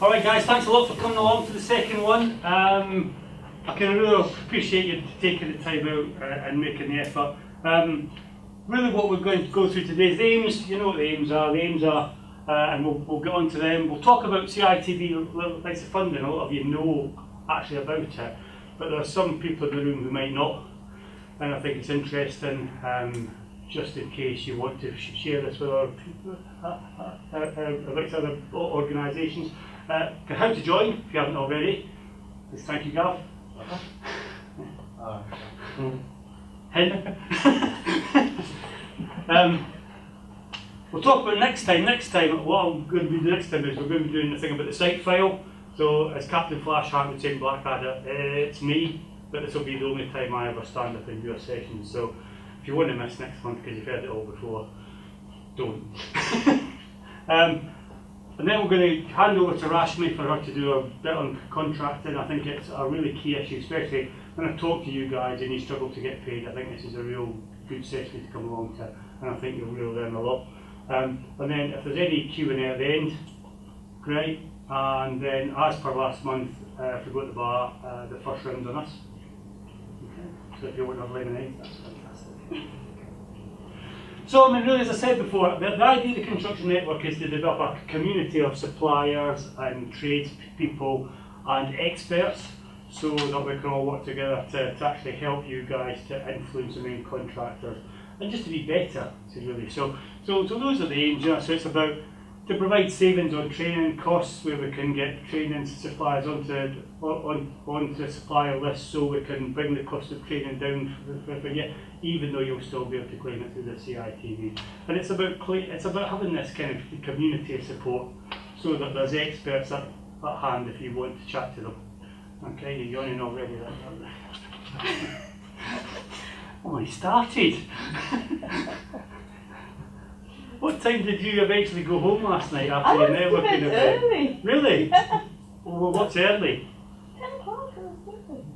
Alright guys, thanks a lot for coming along for the second one. I can really appreciate you taking the time out and making the effort. Really what we're going to go through today is the aims. You know what the aims are, and we'll get on to them. We'll talk about CITV Legacy funding. A lot of you know actually about it, but there are some people in the room who might not, and I think it's interesting, just in case you want to share this with other people, other organisations. How to join, if you haven't already. Please thank you, Gav. We'll talk about next time. What I'm going to do next time is we're going to be doing the thing about the site file. So as Captain Flashheart would say in Blackadder, it's me, but this will be the only time I ever stand up and do a session. So if you want to miss next month because you've heard it all before, don't. And then we're going to hand over to Rashmi for her to do a bit on contracting. I think it's a really key issue, especially when I talk to you guys and you struggle to get paid. I think this is a real good session to come along to, and I think you'll really learn a lot. And then if there's any Q&A at the end, great. And then as per last month, if we go to the bar, the first round's on us. Okay. So if you want to have lemonade, that's fantastic. So, I mean, really, as I said before, the idea of the construction network is to develop a community of suppliers and tradespeople and experts so that we can all work together to actually help you guys to influence the main contractors and just to be better, really. So those are the aims. So it's about to provide savings on training costs where we can get training suppliers onto supplier lists so we can bring the cost of training down for you, even though you'll still be able to claim it through the CITV. And it's about having this kind of community of support so that there's experts at hand if you want to chat to them. Okay, you're yawning already. Oh, he started. What time did you eventually go home last night after your networking event? Early. Really? Well, what's early? 10 o'clock, I was sleeping.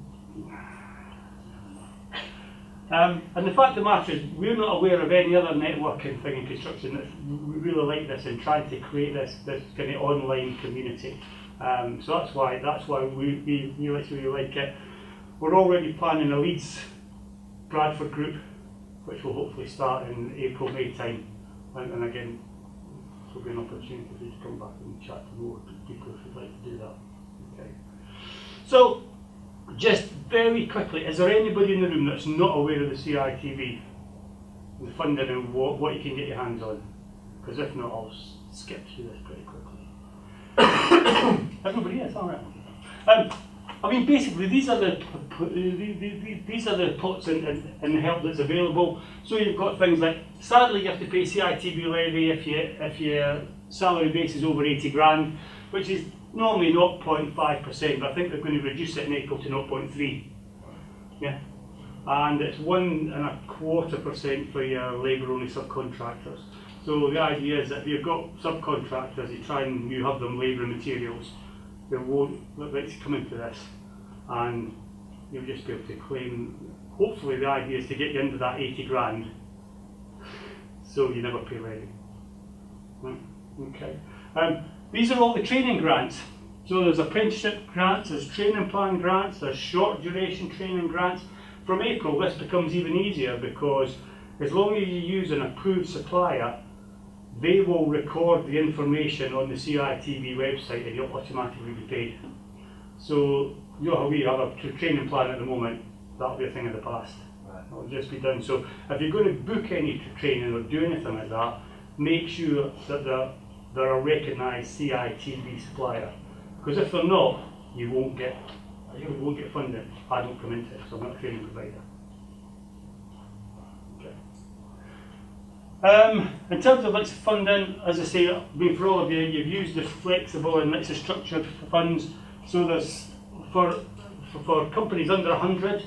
And the fact of the matter is, we're not aware of any other networking thing in construction that's really like this and trying to create this kind of online community. So that's why we really like it. We're already planning a Leeds Bradford group, which will hopefully start in April, May time. And again, this will be an opportunity for you to come back and chat to more people if you'd like to do that. Okay. So, just very quickly, is there anybody in the room that's not aware of the CITV, the funding and what you can get your hands on? Because if not, I'll skip through this pretty quickly. Everybody is, all right. I mean, basically, these are the pots and help that's available. So you've got things like, sadly, you have to pay CITV levy if your salary base is over 80 grand, which is normally 0.5%, but I think they're going to reduce it in April to 0.3. Yeah, and it's 1.25% for your labour-only subcontractors. So the idea is that if you've got subcontractors, you have them labour and materials. They won't come into this, and you'll just be able to claim. Hopefully, the idea is to get you into that 80 grand, so you never pay levy. Okay. These are all the training grants. So there's apprenticeship grants, there's training plan grants, there's short duration training grants. From April, this becomes even easier because as long as you use an approved supplier, they will record the information on the CITV website and you'll automatically be paid. So you know how we have a training plan at the moment, that'll be a thing of the past. Right. It'll just be done. So if you're going to book any training or do anything like that, make sure that they're a recognised CITV supplier. Because if they're not, you won't get funding. I don't come into it, so I'm not a training provider. In terms of funding, as I say, I mean, for all of you, you've used the flexible and structured funds. So there's for companies under 100,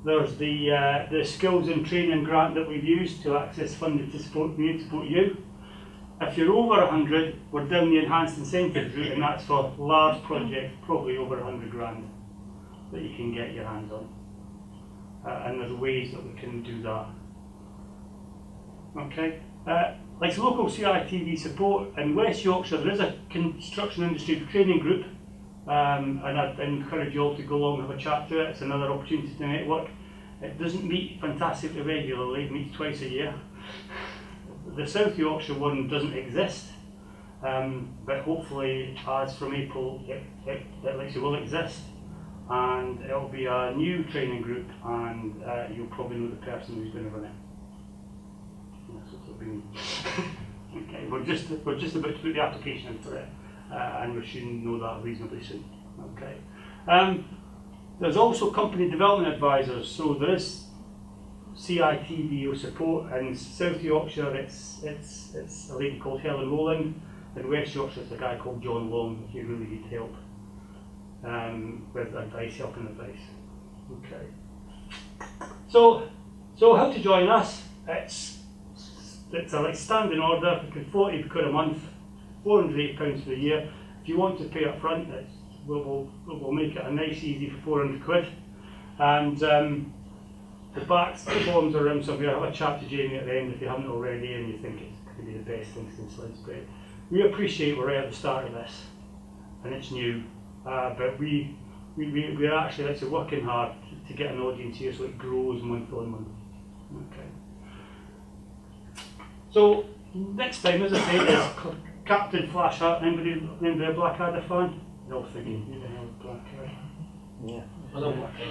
there's the skills and training grant that we've used to access funding to support me and support you. If you're over 100, we're down the enhanced incentives route, and that's for large projects, probably over 100 grand that you can get your hands on. And there's ways that we can do that. Okay. like local CITV support in West Yorkshire, there is a construction industry training group, and I'd encourage you all to go along and have a chat to it. It's another opportunity to network. It doesn't meet fantastically regularly, it meets twice a year. The South Yorkshire one doesn't exist, but hopefully as from April it will exist, and it'll be a new training group, and you'll probably know the person who's going to run it. That's what it'll be. Okay, we're just about to put the application in for it, and we should know that reasonably soon. Okay. There's also company development advisors, so there is CITVO support. In South Yorkshire it's a lady called Helen Rowland. In West Yorkshire it's a guy called John Long, if you really need help with advice, helping advice. Okay. So how to join us? It's a standing order, £40 a month, £408 for the year. If you want to pay up front, we'll make it a nice easy for £400. And the bottoms are in, so if you have a chat to Jamie at the end if you haven't already and you think it's going to be the best thing since sliced bread. We appreciate we're right at the start of this and it's new, but we're actually working hard to get an audience here so it grows month on month. Okay. So next time, as I say, is Captain Flashheart. Anybody a Blackadder fan? They're all thinking, who the hell is Blackadder? Yeah. I don't want to.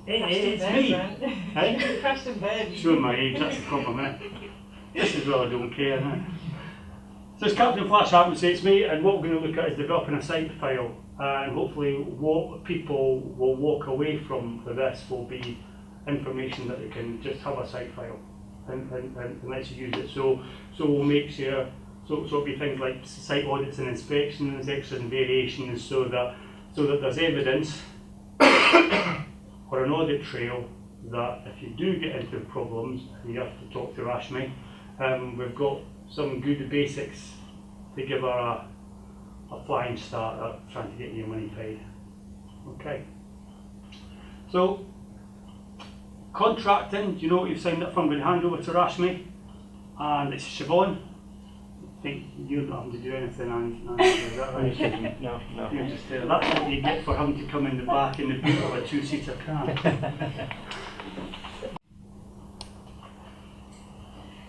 Oh, it's me! Hey? Crashed in bed. Showing my age, that's the problem, isn't it? This is well, I don't care, isn't it? So as Captain Flashheart would say, it's me, and what we're going to look at is developing a site file, and hopefully what people will walk away from for this will be information that they can just have a site file and let's use it. So we'll make sure, so it'll be things like site audits and inspections, extras and variations, so that there's evidence or an audit trail that if you do get into problems, you have to talk to Rashmi. We've got some good basics to give her a flying start at trying to get your money paid. Okay. So, contracting, do you know what you've signed up for? I'm going to hand over to Rashmi, and it's Siobhan. I think you're not having to do anything, and is that right? No. You're just there. That's what you get for having to come in the back in the boot of a two-seater car.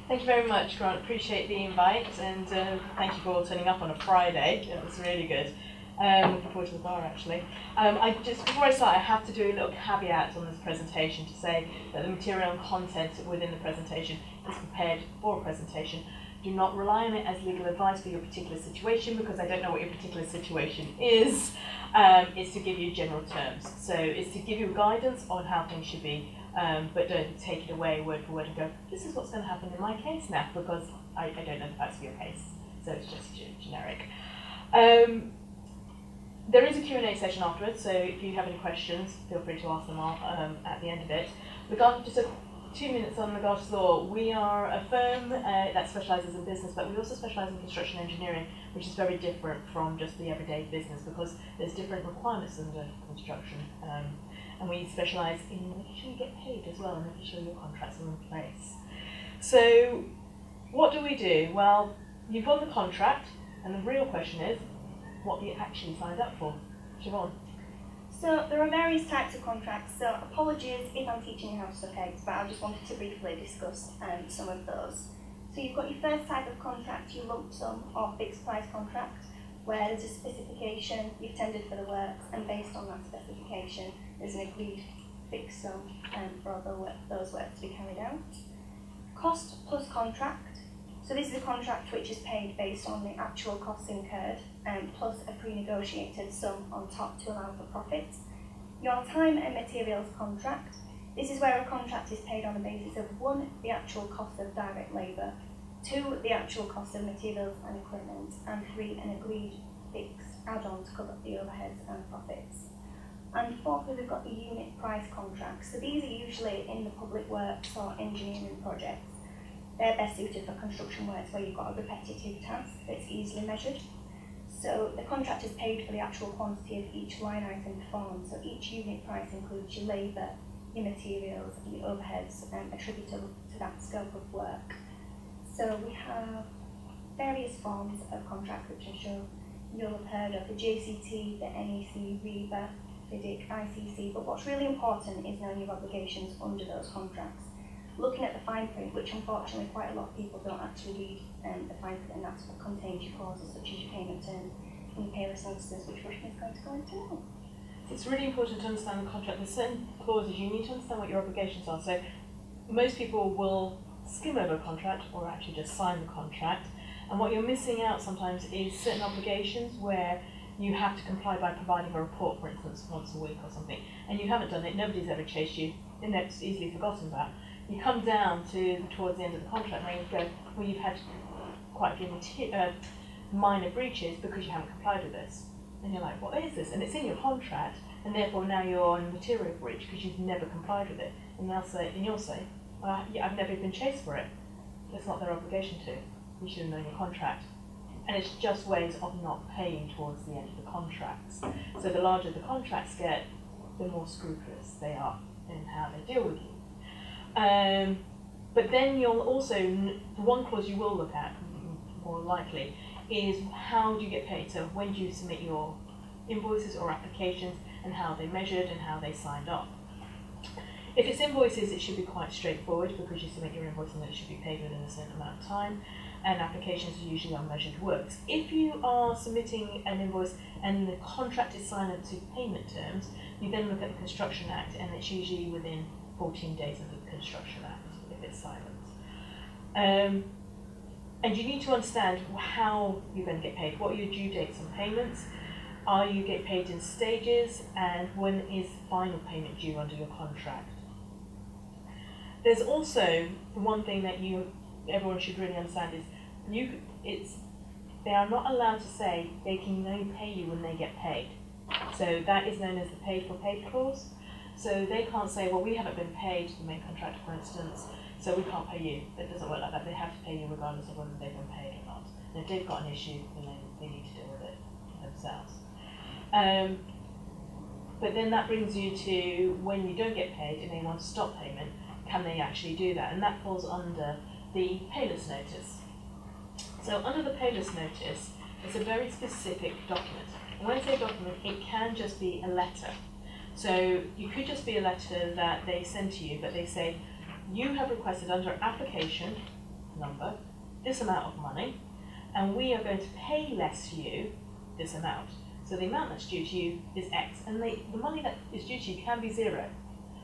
Thank you very much, Grant. Appreciate the invite, and thank you for all turning up on a Friday. It was really good. Looking forward to the bar, actually. Before I start, I have to do a little caveat on this presentation to say that the material and content within the presentation is prepared for a presentation. Do not rely on it as legal advice for your particular situation, because I don't know what your particular situation is. It's to give you general terms. So it's to give you guidance on how things should be, but don't take it away word for word and go, this is what's going to happen in my case now, because I don't know the facts of your case. So it's just generic. There is a Q&A session afterwards, so if you have any questions, feel free to ask them at the end of it. Just 2 minutes on Legatus Law. We are a firm that specialises in business, but we also specialise in construction engineering, which is very different from just the everyday business because there's different requirements under construction. And we specialise in making sure you get paid as well and making sure your contracts are in place. So what do we do? Well, you've got the contract, and the real question is, what have you actually signed up for? Siobhan? So there are various types of contracts, so apologies if I'm teaching you how to suck eggs, but I just wanted to briefly discuss some of those. So you've got your first type of contract, your lump sum or fixed price contract, where there's a specification, you've tendered for the works, and based on that specification there's an agreed fixed sum for those works to be carried out. Cost plus contract. So this is a contract which is paid based on the actual costs incurred, plus a pre-negotiated sum on top to allow for profit. Your time and materials contract. This is where a contract is paid on the basis of 1, the actual cost of direct labour, 2, the actual cost of materials and equipment, and 3, an agreed fixed add-on to cover the overheads and profits. And fourthly, we've got the unit price contracts. So these are usually in the public works or engineering projects. They're best suited for construction works where you've got a repetitive task that's easily measured. So the contract is paid for the actual quantity of each line item performed. So each unit price includes your labour, your materials, and your overheads attributable to that scope of work. So we have various forms of contract, which I'm sure you'll have heard of, the JCT, the NEC, REBA, FIDIC, ICC, but what's really important is knowing your obligations under those contracts. Looking at the fine print, which unfortunately quite a lot of people don't actually read the fine print, and that's what contains your clauses such as your payment terms and your payless notices, which Rashmi is going to go into now. It's really important to understand the contract. There's certain clauses you need to understand what your obligations are. So most people will skim over a contract or actually just sign the contract. And what you're missing out sometimes is certain obligations where you have to comply by providing a report, for instance, once a week or something. And you haven't done it, nobody's ever chased you, and that's easily forgotten about. You come down to towards the end of the contract and you go, well, you've had quite a few minor breaches because you haven't complied with this. And you're like, what is this? And it's in your contract, and therefore now you're on a material breach because you've never complied with it. And you'll say, yeah, I've never been chased for it. It's not their obligation to. You should have known your contract. And it's just ways of not paying towards the end of the contracts. So the larger the contracts get, the more scrupulous they are in how they deal with you. But then you'll also, the one clause you will look at, more likely, is how do you get paid? So when do you submit your invoices or applications, and how they measured and how they signed off. If it's invoices, it should be quite straightforward because you submit your invoice and it should be paid within a certain amount of time, and applications are usually on measured works. If you are submitting an invoice and the contract is signed up to payment terms, you then look at the Construction Act, and it's usually within 14 days of the Construction Act if it's silent. And you need to understand how you're going to get paid. What are your due dates on payments? Are you get paid in stages? And when is final payment due under your contract? There's also one thing that everyone should really understand is they are not allowed to say they can only pay you when they get paid. So that is known as the paid for paid clause. So they can't say, well, we haven't been paid, the main contractor for instance, so we can't pay you. It doesn't work like that. They have to pay you regardless of whether they've been paid or not. And if they've got an issue, then they need to deal with it themselves. But then that brings you to when you don't get paid and they want to stop payment, can they actually do that? And that falls under the payless notice. So under the payless notice, it's a very specific document. And when I say document, it can just be a letter. So you could just be a letter that they send to you, but they say, you have requested under application number this amount of money, and we are going to pay less you this amount. So the amount that's due to you is X, and the money that is due to you can be zero,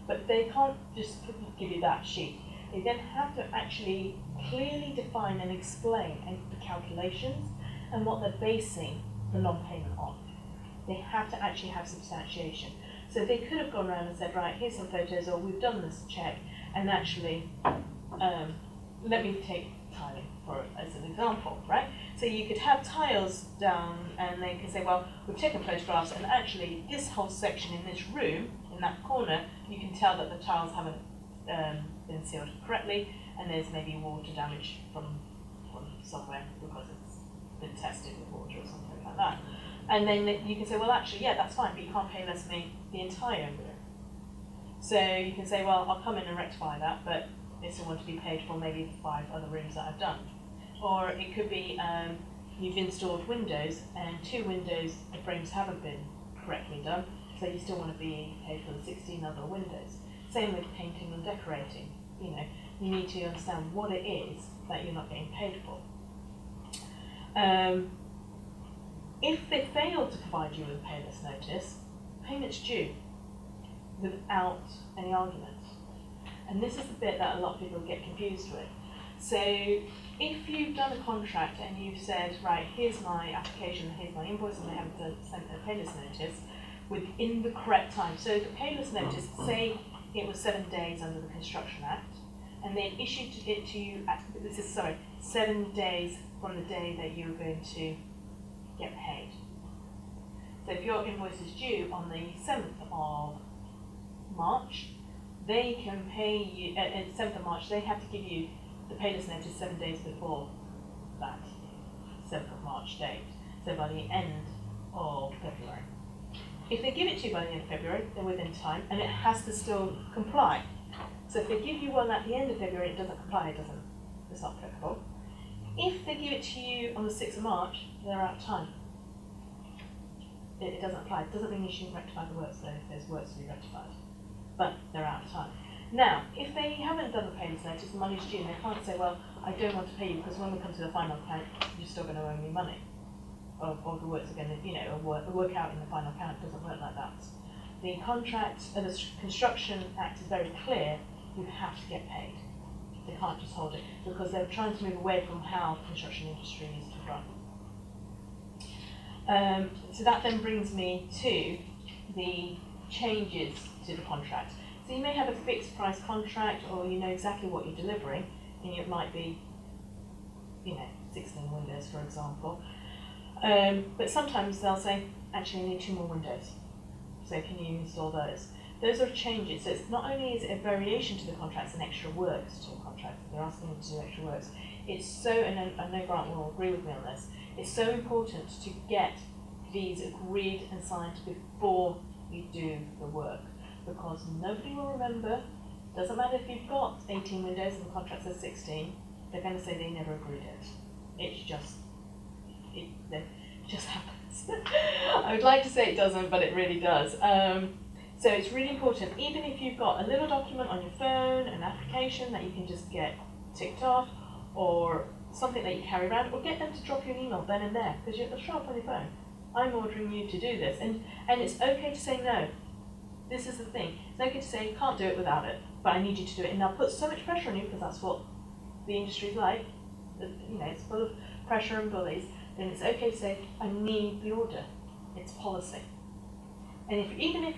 but they can't just give you that sheet. They then have to actually clearly define and explain the calculations and what they're basing the non-payment on. They have to actually have substantiation. So they could have gone around and said, right, here's some photos, or we've done this check, and actually, let me take tiling as an example, right? So you could have tiles down, and they could say, well, we've taken photographs, and actually this whole section in this room, in that corner, you can tell that the tiles haven't been sealed correctly, and there's maybe water damage from somewhere because it's been tested with water or something like that. And then you can say, well, actually, yeah, that's fine, but you can't pay less than the entire room. So you can say, well, I'll come in and rectify that, but they still want to be paid for maybe the 5 other rooms that I've done. Or it could be you've installed windows, and 2 windows, the frames haven't been correctly done, so you still want to be paid for the 16 other windows. Same with painting and decorating. You need to understand what it is that you're not getting paid for. If they fail to provide you with a payless notice, payment's due without any argument. And this is the bit that a lot of people get confused with. So if you've done a contract and you've said, right, here's my application, here's my invoice, and they haven't sent a payless notice within the correct time. So the payless notice, say it was 7 days under the Construction Act, and they issued it to you, 7 days from the day that you're going to get paid. So if your invoice is due on the 7th of March, they can pay you, at the 7th of March, they have to give you the payless notice 7 days before that 7th of March date, so by the end of February. If they give it to you by the end of February, they're within time, and it has to still comply. So if they give you one at the end of February, it doesn't comply, it's not applicable. If they give it to you on the 6th of March, they're out of time. It doesn't apply. It doesn't mean you shouldn't rectify the works though if there's works to be rectified. But they're out of time. Now, if they haven't done the payments notice, the money's due, and they can't say, well, I don't want to pay you because when we come to the final account, you're still going to owe me money. Or the works are going to, work out in the final account. It doesn't work like that. The contract, the Construction Act is very clear, you have to get paid. They can't just hold it, because they're trying to move away from how the construction industry is to run. So that then brings me to the changes to the contract. So you may have a fixed price contract, or you know exactly what you're delivering, and it might be, 16 windows, for example. But sometimes they'll say, actually, I need 2 more windows. So can you install those? Those are changes. So it's not only is it a variation to the contract, it's an extra works to the contract. They're asking you to do extra works. It's so, and I know Grant will agree with me on this, it's so important to get these agreed and signed before you do the work, because nobody will remember. Doesn't matter if you've got 18 windows and the contract says 16, they're going to say they never agreed it. It just happens. I would like to say it doesn't, but it really does. So it's really important, even if you've got a little document on your phone, an application that you can just get ticked off, or something that you carry around, or get them to drop you an email then and there, because it'll show up on your phone. I'm ordering you to do this, and it's okay to say no. This is the thing. It's okay to say, you can't do it without it, but I need you to do it. And they'll put so much pressure on you, because that's what the industry's like. It's full of pressure and bullies. Then it's okay to say, I need the order. It's policy. And even if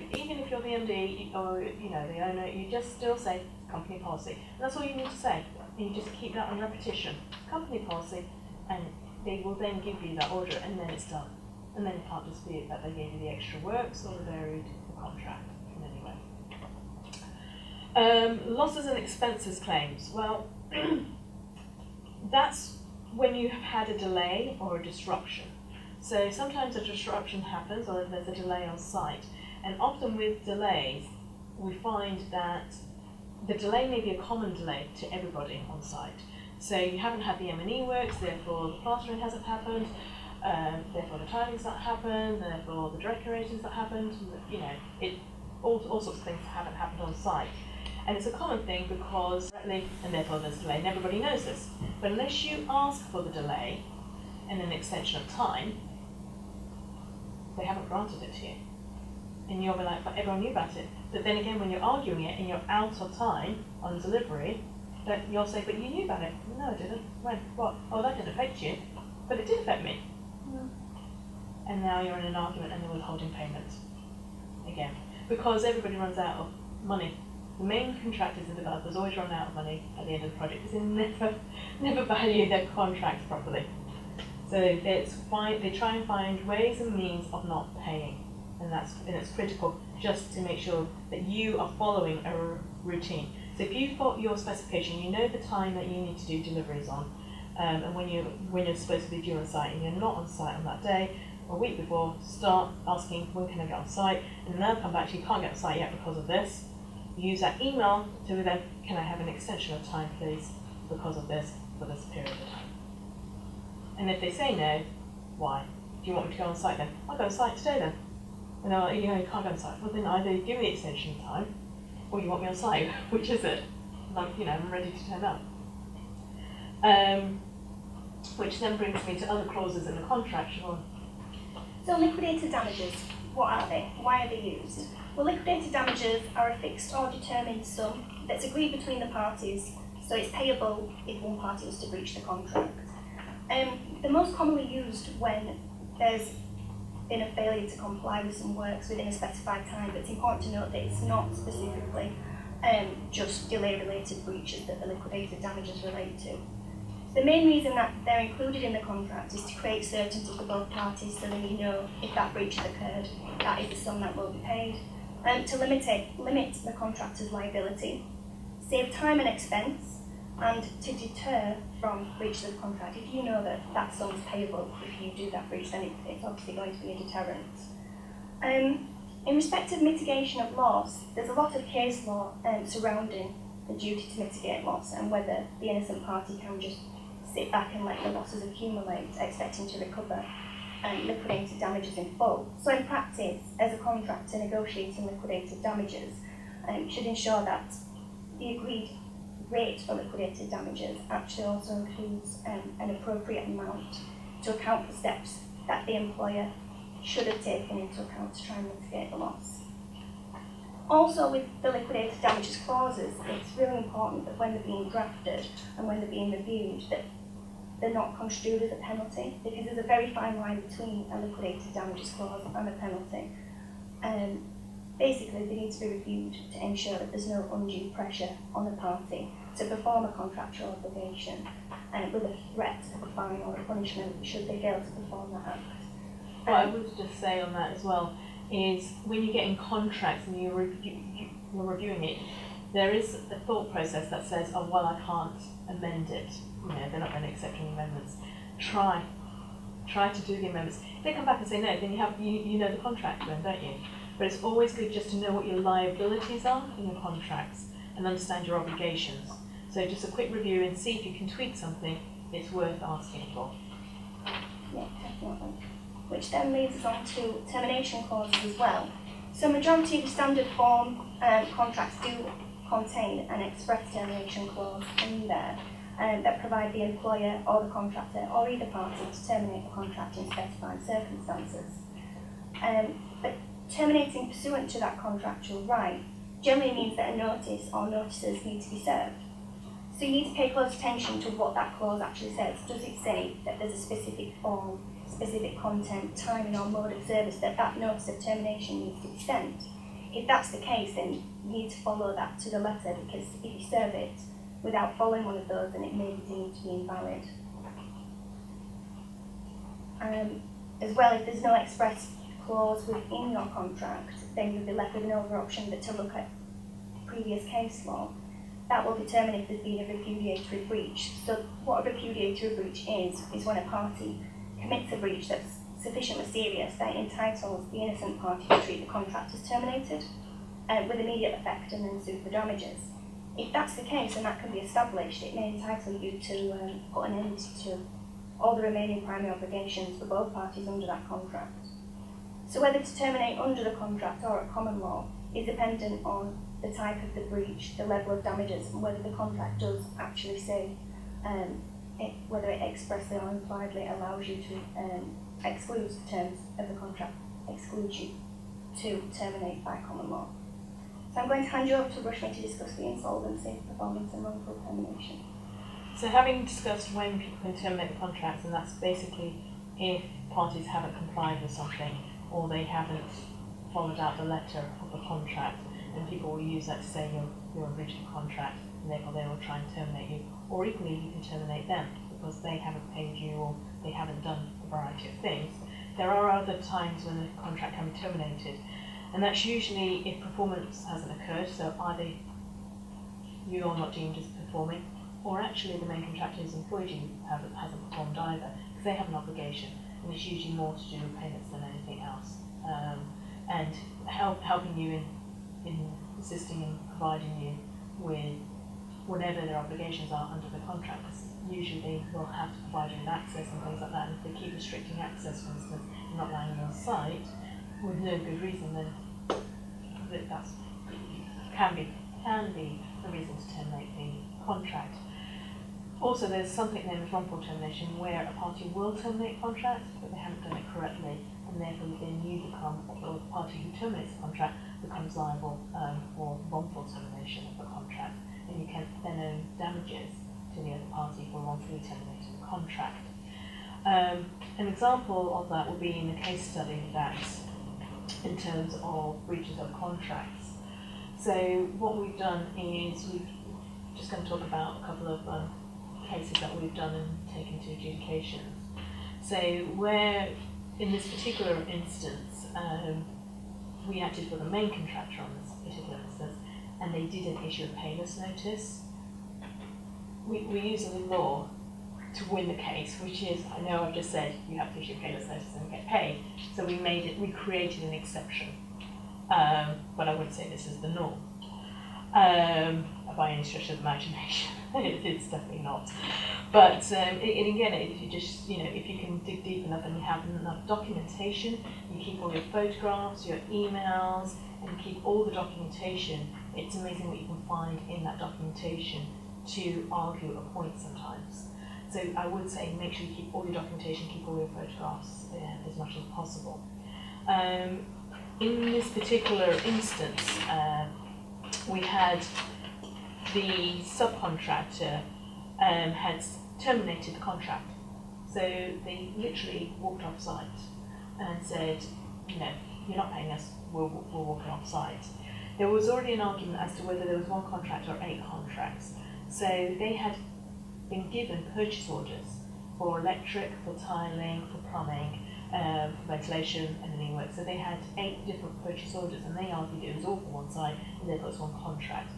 you're the MD or the owner, you just still say company policy. And that's all you need to say. And you just keep that on repetition. Company policy, and they will then give you that order, and then it's done. And then you can't dispute that they gave you the extra works or varied the contract in any way. Losses and expenses claims. Well, that's when you have had a delay or a disruption. So sometimes a disruption happens, or there's a delay on site. And often with delays, we find that the delay may be a common delay to everybody on site. So you haven't had the M&E works, therefore the plastering hasn't happened, therefore the tiling's not happened, therefore the decorating's not happened. All sorts of things haven't happened on site. And it's a common thing because, and therefore there's a delay, and everybody knows this. But unless you ask for the delay and an extension of time, they haven't granted it to you. And you'll be like, but everyone knew about it. But then again, when you're arguing it and you're out of time on delivery, that you'll say, but you knew about it. No, I didn't. When? What? Oh, that didn't affect you. But it did affect me. And now you're in an argument and they're withholding payment. Again. Because everybody runs out of money. The main contractors and developers always run out of money at the end of the project because they never value their contracts properly. So they try and find ways and means of not paying. And it's critical just to make sure that you are following a routine. So if you've got your specification, you know the time that you need to do deliveries on, and when you're supposed to be due on site and you're not on site on that day, or a week before, start asking, when can I get on site? And then they'll come back to you, can't get on site yet because of this. Use that email to them, can I have an extension of time please, because of this, for this period of time. And if they say no, why? Do you want me to go on site then? I'll go on site today then. And they're like, you can't go on site. Well then either give me extension of time, or you want me on site. Which is it? I'm ready to turn up. Which then brings me to other clauses in the contract. Siobhan. So liquidated damages, what are they? Why are they used? Well, liquidated damages are a fixed or determined sum that's agreed between the parties, so it's payable if one party was to breach the contract. They're most commonly used when there's been a failure to comply with some works within a specified time, but it's important to note that it's not specifically just delay-related breaches that the liquidated damages relate to. The main reason that they're included in the contract is to create certainty for both parties, so then you know if that breach has occurred, that is the sum that will be paid. To limit the contractor's liability, save time and expense, and to deter from breach of the contract. If you know that that sum is payable if you do that breach, then it's obviously going to be a deterrent. In respect of mitigation of loss, there's a lot of case law surrounding the duty to mitigate loss and whether the innocent party can just sit back and let the losses accumulate, expecting to recover liquidated damages in full. So in practice, as a contractor negotiating liquidated damages, should ensure that the agreed rate for liquidated damages actually also includes an appropriate amount to account for steps that the employer should have taken into account to try and mitigate the loss. Also, with the liquidated damages clauses, it's really important that when they're being drafted and when they're being reviewed, that they're not construed as a penalty, because there's a very fine line between a liquidated damages clause and a penalty. Basically, they need to be reviewed to ensure that there's no undue pressure on the party to perform a contractual obligation with a threat of a fine or a punishment should they fail to perform that act. What I would just say on that as well is when you get in contracts and you're reviewing it, there is a thought process that says, oh well, I can't amend it. You know, they're not going to accept any amendments. Try to do the amendments. If they come back and say no, then you know the contract then, don't you? But it's always good just to know what your liabilities are in your contracts and understand your obligations. So just a quick review and see if you can tweak something it's worth asking for. Yeah, definitely. Which then leads us on to termination clauses as well. So majority of the standard form contracts do contain an express termination clause in there that provide the employer or the contractor or either party to terminate the contract in specified circumstances. But terminating pursuant to that contractual right generally means that a notice or notices need to be served. So you need to pay close attention to what that clause actually says. Does it say that there's a specific form, specific content, timing or mode of service that that notice of termination needs to be sent? If that's the case, then you need to follow that to the letter, because if you serve it without following one of those, then it may be deemed to be invalid. As well, if there's no express clause within your contract, then you'll be left with no other option but to look at previous case law. That will determine if there's been a repudiatory breach. So what a repudiatory breach is when a party commits a breach that's sufficiently serious that entitles the innocent party to treat the contract as terminated with immediate effect and then sue for damages. If that's the case and that can be established, it may entitle you to put an end to all the remaining primary obligations for both parties under that contract. So whether to terminate under the contract or at common law is dependent on the type of the breach, the level of damages, and whether the contract does actually say whether it expressly or impliedly allows you to exclude the terms of the contract, excludes you to terminate by common law. So I'm going to hand you over to Rashmi to discuss the insolvency, performance and wrongful termination. So having discussed when people can terminate the contracts, and that's basically if parties haven't complied with something or they haven't followed out the letter of the contract, and people will use that to say you're in breach of the contract and therefore they will try and terminate you. Or equally, you can terminate them because they haven't paid you or they haven't done a variety of things. There are other times when the contract can be terminated, and that's usually if performance hasn't occurred, so either you are not deemed as performing, or actually the main contractor who's employed you hasn't performed either, because they have an obligation, and it's usually more to do with payments than anything else. And helping you in assisting and providing you with whatever their obligations are under the contract, because usually they will have to provide you with access and things like that, and if they keep restricting access, for instance, and not allowing you on site with no good reason, then that can be a reason to terminate the contract. Also, there's something named as wrongful termination, where a party will terminate contracts, but they haven't done it correctly, and therefore then you become, or the party who terminates the contract becomes liable for wrongful termination of the contract, and you can then owe damages to the other party for wrongfully terminating the contract. An example of that will be in a case study that, in terms of breaches of contracts. So what we've done is we're just going to talk about a couple of cases that we've done and taken to adjudications. So where, in this particular instance, we acted for the main contractor on this particular instance, and they didn't issue a payless notice. We're using the law to win the case, which is, I know I've just said you have to issue a payless notice and get paid, so we created an exception, but I wouldn't say this is the norm. by any stretch of the imagination. It's definitely not. But again, if you just, if you can dig deep enough and you have enough documentation, you keep all your photographs, your emails, and you keep all the documentation, it's amazing what you can find in that documentation to argue a point sometimes. So I would say make sure you keep all your documentation, keep all your photographs as much as possible. In this particular instance, we had the subcontractor had terminated the contract. So they literally walked off site and said, you're not paying us, we're walking off site. There was already an argument as to whether there was one contract or 8 contracts. So they had been given purchase orders for electric, for tiling, for plumbing, for ventilation and any work. So they had 8 different purchase orders, and they argued it was all for one site and therefore it's one contract.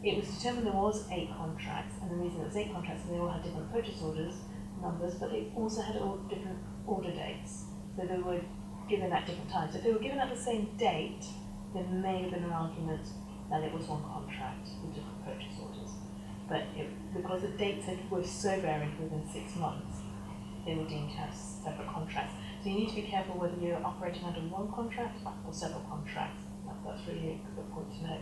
It was determined there was 8 contracts, and the reason it was 8 contracts is they all had different purchase orders numbers, but they also had all different order dates. So they were given at different times. If they were given at the same date, there may have been an argument that it was one contract with different purchase orders. But because the dates were so varied within 6 months, they were deemed to have separate contracts. So you need to be careful whether you're operating under one contract or several contracts. That's really a good point to note.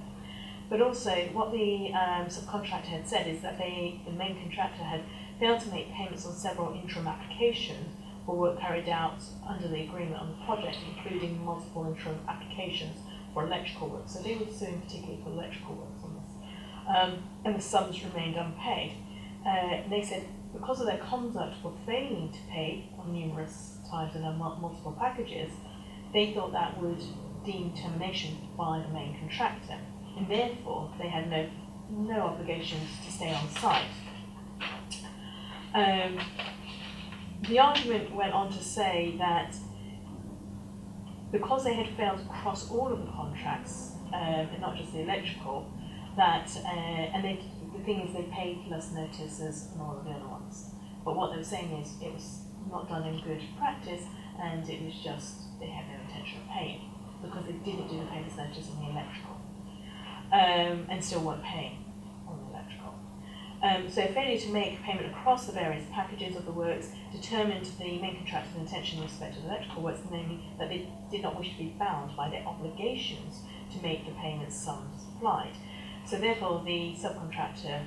But also, what the subcontractor had said is that the main contractor had failed to make payments on several interim applications for work carried out under the agreement on the project, including multiple interim applications for electrical work. So they were suing particularly for electrical works on this. And the sums remained unpaid. They said because of their conduct for failing to pay on numerous times and on multiple packages, they thought that would deem termination by the main contractor, and therefore they had no obligations to stay on site. The argument went on to say that because they had failed across all of the contracts, and not just the electrical, that the thing is they paid less notices than all of the other ones. But what they were saying is it was not done in good practice, and it was just they had no intention of paying because they didn't do the payments notice on the electrical, and still weren't paying on the electrical. So failure to make payment across the various packages of the works determined the main contractor's intention in respect of the electrical works, namely that they did not wish to be bound by their obligations to make the payment sums supplied. So therefore the subcontractor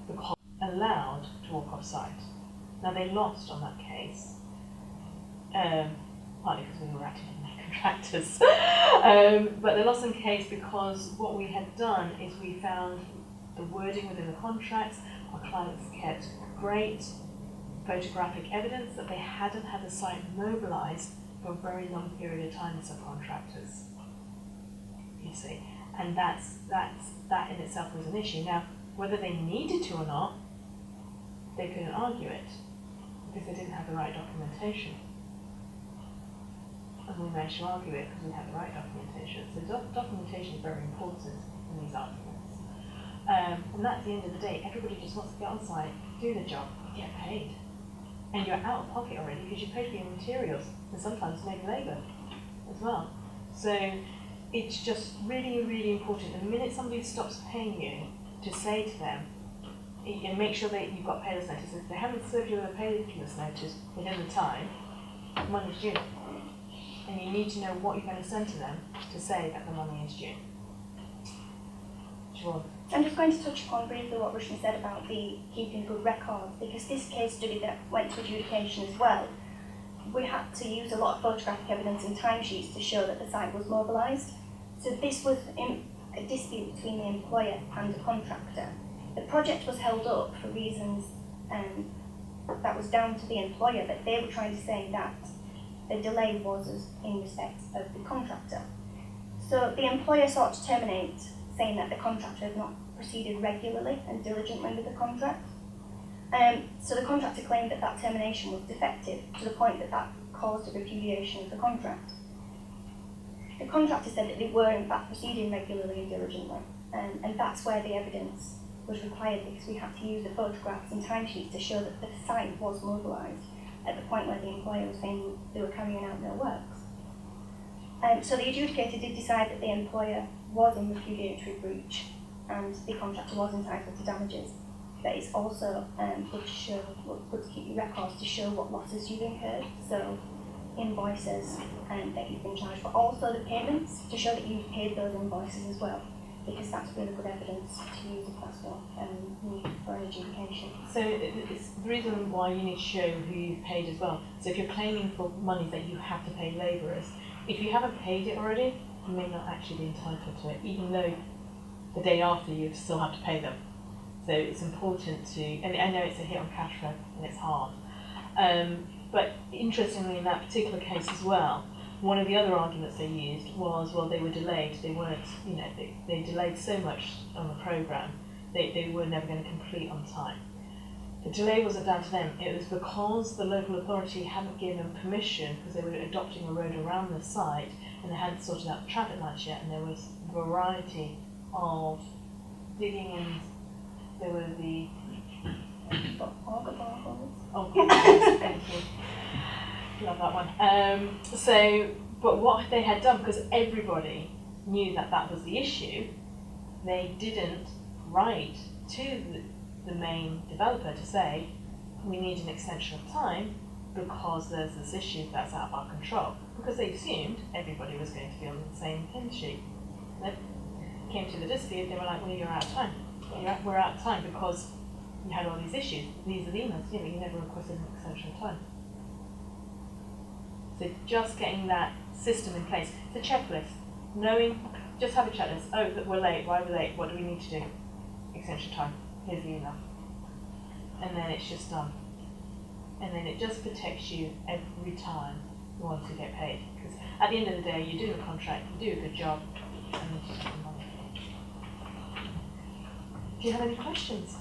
was allowed to walk off site. Now they lost on that case, partly because we were acting as main contractors, but they lost on the case because what we had done is we found the wording within the contracts. Our clients kept great photographic evidence that they hadn't had the site mobilised for a very long period of time, the subcontractors, you see. And that in itself was an issue. Now, whether they needed to or not, they couldn't argue it because they didn't have the right documentation. And we managed to argue it because we had the right documentation. So documentation is very important in these arguments. And at the end of the day, everybody just wants to get on site, do the job, get paid. And you're out of pocket already because you paid for your materials and sometimes maybe labour as well. So it's just really, really important. The minute somebody stops paying you, to say to them, and make sure that you've got payless notice. If they haven't served you with a payless notice within the time, money's due. And you need to know what you're going to send to them to say that the money is due. Siobhan. I'm just going to touch upon briefly what Rashmi said about the keeping good records, because this case study that went to adjudication as well, we had to use a lot of photographic evidence and timesheets to show that the site was mobilised. So this was a dispute between the employer and the contractor. The project was held up for reasons that was down to the employer, but they were trying to say that the delay was in respect of the contractor. So the employer sought to terminate, saying that the contractor had not proceeded regularly and diligently with the contract. So the contractor claimed that that termination was defective to the point that that caused a repudiation of the contract. The contractor said that they were in fact proceeding regularly and diligently, and that's where the evidence was required, because we had to use the photographs and timesheets to show that the site was mobilised at the point where the employer was saying they were carrying out their works. So the adjudicator did decide that the employer was in repudiatory breach and the contractor was entitled to damages. But it's also good to show, good to keep your records to show what losses you've incurred. So invoices that you've been charged, but also the payments to show that you've paid those invoices as well, because that's really good evidence to use if that's what you need for an adjudication. So it's the reason why you need to show who you've paid as well. So if you're claiming for money that you have to pay labourers, if you haven't paid it already, you may not actually be entitled to it, even though the day after you still have to pay them. So it's important to, and I know it's a hit on cash flow and it's hard. But interestingly, in that particular case as well, one of the other arguments they used was, well, they were delayed. They weren't, you know, they delayed so much on the programme, they were never going to complete on time. The delay wasn't down to them. It was because the local authority hadn't given them permission, because they were adopting a road around the site and they hadn't sorted out the traffic lights yet, and there was a variety of digging, and there were the oh, thank you. Love that one. So, but what they had done, because everybody knew that that was the issue, they didn't write to the main developer to say, we need an extension of time because there's this issue that's out of our control. Because they assumed everybody was going to be on the same hymn sheet. When it came to the dispute, they were like, well, you're out of time. We're out of time because you had all these issues. These are the emails, you know, you never requested an extension of time. So just getting that system in place. It's a checklist. Knowing, just have a checklist. Oh, that we're late. Why are we late? What do we need to do? Extension time. Here's the email. And then it's just done. And then it just protects you every time you want to get paid. Because at the end of the day, you do the contract, you do a good job, and then you get the money. Do you have any questions?